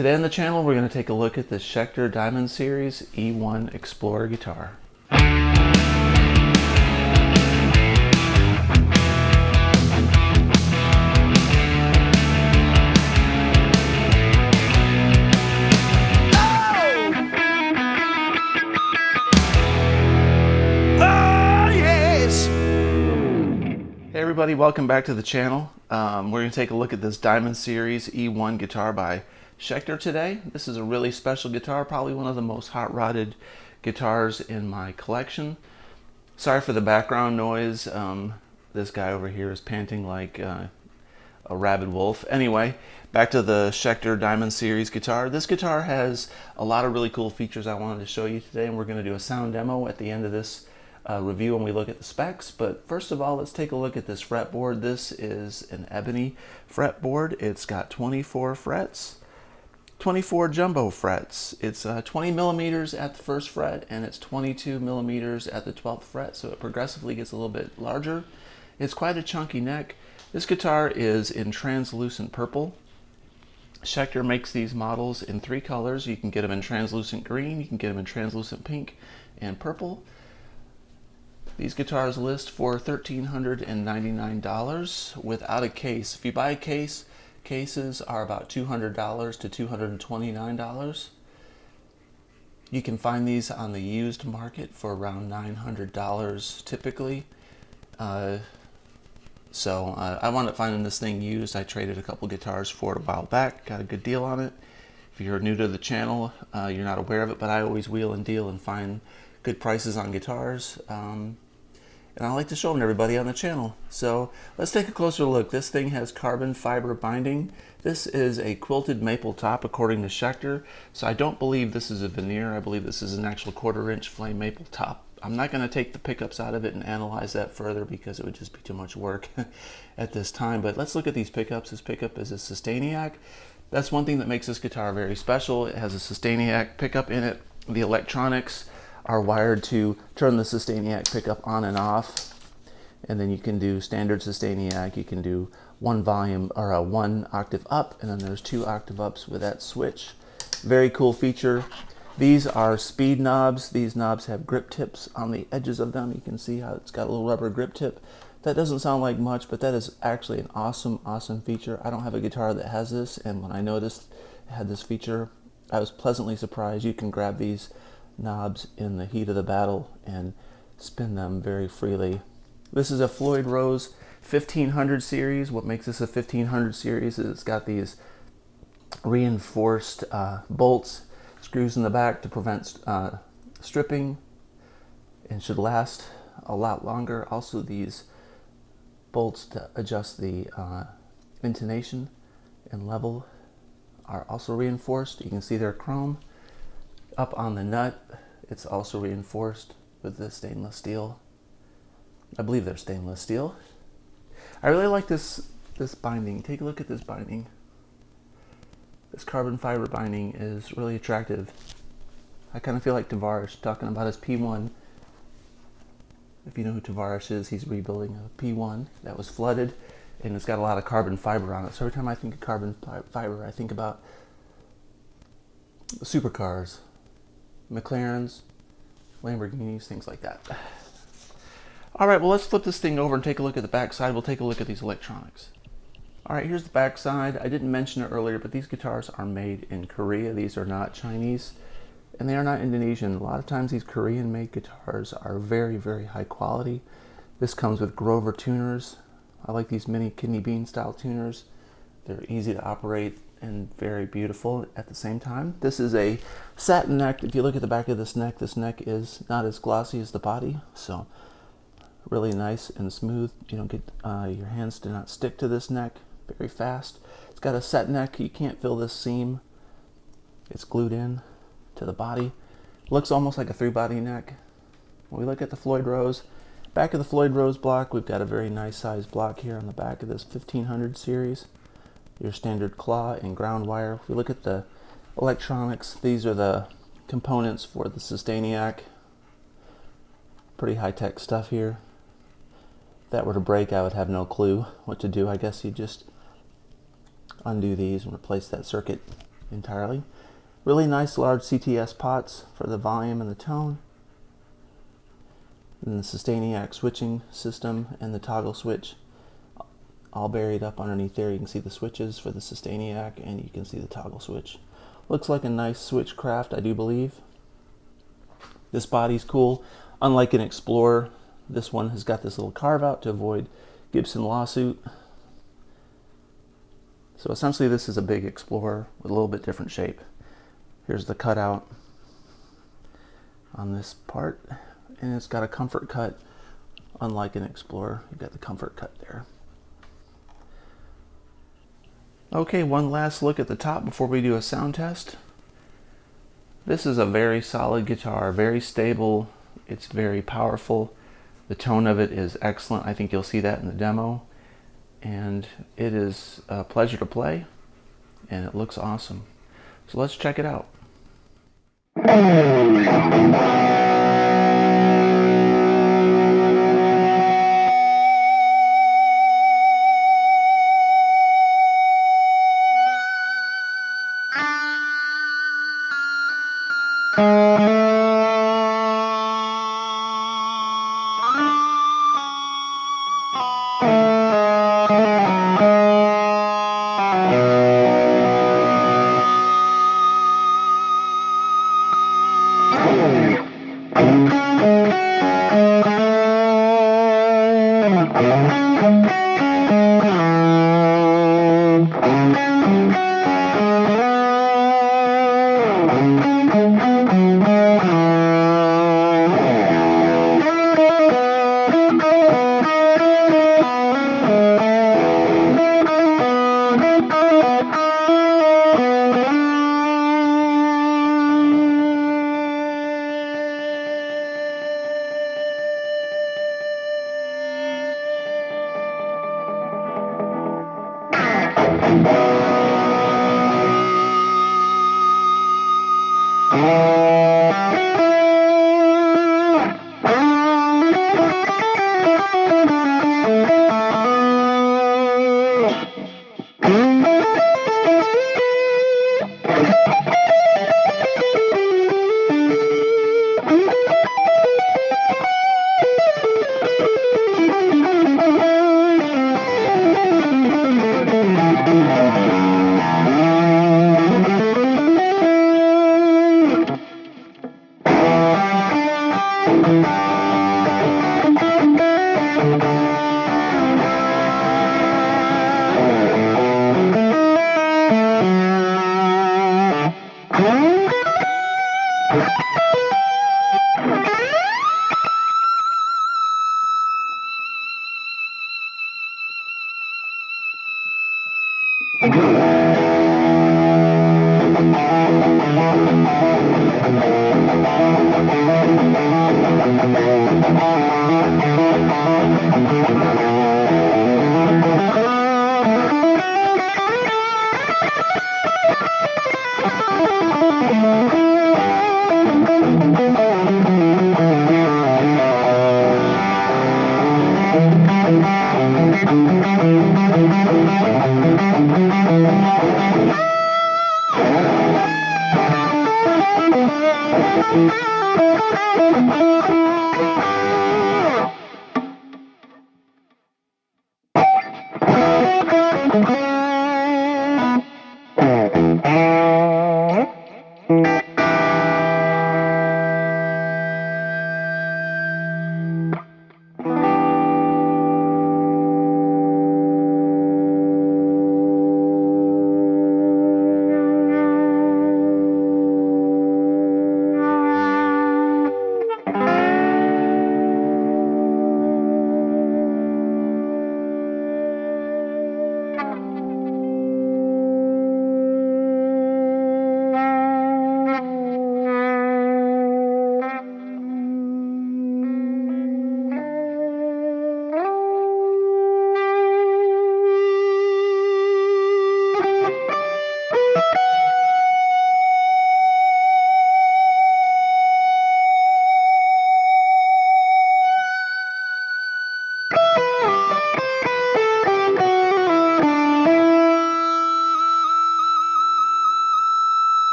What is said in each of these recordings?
Today on the channel we're going to take a look at the Schecter Diamond Series E-1 Explorer guitar. Hey everybody, welcome back to the channel. We're going to take a look at this Diamond Series E-1 guitar by Schecter today. This is a really special guitar, probably one of the most hot-rodded guitars in my collection. Sorry for the background noise. This guy over here is panting like a rabid wolf. Anyway, back to the Schecter Diamond Series guitar. This guitar has a lot of really cool features I wanted to show you today, and we're going to do a sound demo at the end of this review when we look at the specs. But first of all, let's take a look at this fretboard. This is an ebony fretboard. It's got 24 frets, 24 jumbo frets. It's 20 millimeters at the first fret, and it's 22 millimeters at the 12th fret, so it progressively gets a little bit larger. It's quite a chunky neck. This guitar is in translucent purple. Schecter makes these models in 3 colors. You can get them in translucent green, you can get them in translucent pink, and purple. These guitars list for $1,399 without a case. If you buy a case, cases are about $200 to $229. You can find these on the used market for around $900 typically. I wound up finding this thing used. I traded a couple guitars for it a while back, got a good deal on it. If you're new to the channel, you're not aware of it, but I always wheel and deal and find good prices on guitars. And I like to show them to everybody on the channel. So let's take a closer look. This thing has carbon fiber binding. This is a quilted maple top according to Schecter. So I don't believe this is a veneer. I believe this is an actual 1/4 inch flame maple top. I'm not going to take the pickups out of it and analyze that further because it would just be too much work at this time. But let's look at these pickups. This pickup is a Sustainiac. That's one thing that makes this guitar very special. It has a Sustainiac pickup in it. The electronics are wired to turn the Sustainiac pickup on and off, and then you can do standard Sustainiac. You can do one volume or a 1 octave up, and then there's 2 octave ups with that switch. Very cool feature. These are speed knobs. These knobs have grip tips on the edges of them. You can see how it's got a little rubber grip tip. That doesn't sound like much, but that is actually an awesome feature. I don't have a guitar that has this, and when I noticed it had this feature, I was pleasantly surprised. You can grab these knobs in the heat of the battle and spin them very freely. This is a Floyd Rose 1500 series. What makes this a 1500 series is it's got these reinforced bolts, screws in the back to prevent stripping, and should last a lot longer. Also, these bolts to adjust the intonation and level are also reinforced. You can see they're chrome. Up on the nut, it's also reinforced with this stainless steel. I believe they're stainless steel. I really like this binding. Take a look at this binding. This carbon fiber binding is really attractive. I kind of feel like Tavares talking about his P1. If you know who Tavares is, he's rebuilding a P1 that was flooded, and it's got a lot of carbon fiber on it. So every time I think of carbon fiber, I think about supercars, McLarens, Lamborghinis, things like that. All right, well, let's flip this thing over and take a look at the back side. We'll take a look at these electronics. All right, here's the back side. I didn't mention it earlier, but these guitars are made in Korea. These are not Chinese, and they are not Indonesian. A lot of times these Korean-made guitars are very high quality. This comes with Grover tuners. I like these mini kidney bean style tuners. They're easy to operate and very beautiful at the same time. This is a satin neck. If you look at the back of this neck is not as glossy as the body, so really nice and smooth. You don't get your hands do not stick to this neck very fast. It's got a set neck. You can't feel this seam. It's glued in to the body. Looks almost like a 3-body neck. When we look at the Floyd Rose, back of the Floyd Rose block, we've got a very nice size block here on the back of this 1500 series. Your standard claw and ground wire. If we look at the electronics, these are the components for the Sustainiac. Pretty high-tech stuff here. If that were to break, I would have no clue what to do. I guess you just undo these and replace that circuit entirely. Really nice large CTS pots for the volume and the tone. And the Sustainiac switching system and the toggle switch all buried up underneath there. You can see the switches for the Sustainiac and you can see the toggle switch. Looks like a nice switch craft, I do believe. This body's cool. Unlike an Explorer, this one has got this little carve out to avoid Gibson lawsuit. So essentially this is a big Explorer with a little bit different shape. Here's the cutout on this part, and it's got a comfort cut. Unlike an Explorer, you've got the comfort cut there. Okay, one last look at the top before we do a sound test. This is a very solid guitar, very stable. It's very powerful. The tone of it is excellent. I think you'll see that in the demo. And it is a pleasure to play, and it looks awesome. So let's check it out.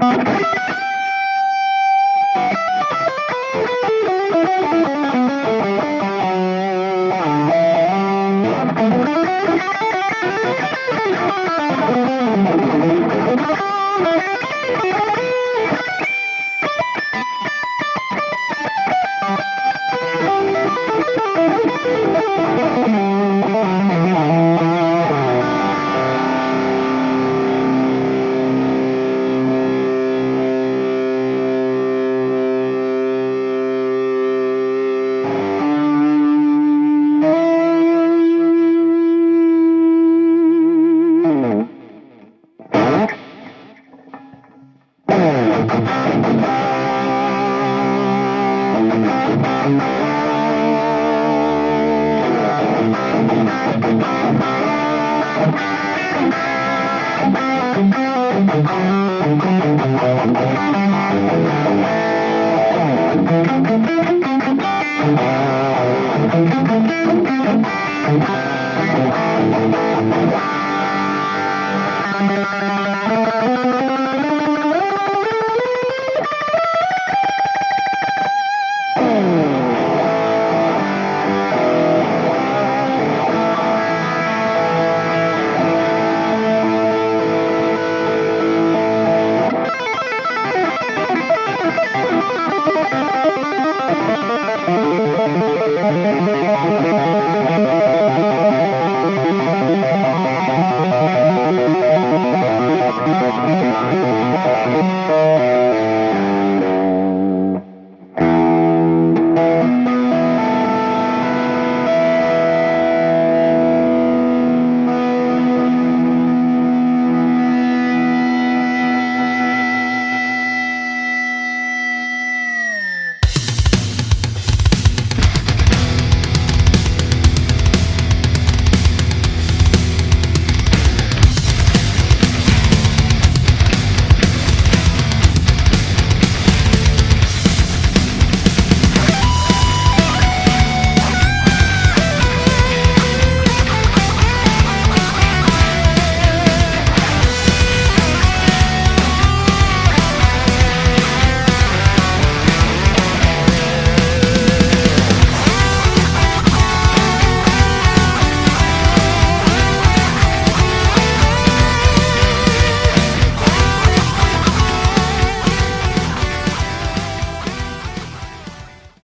Bye.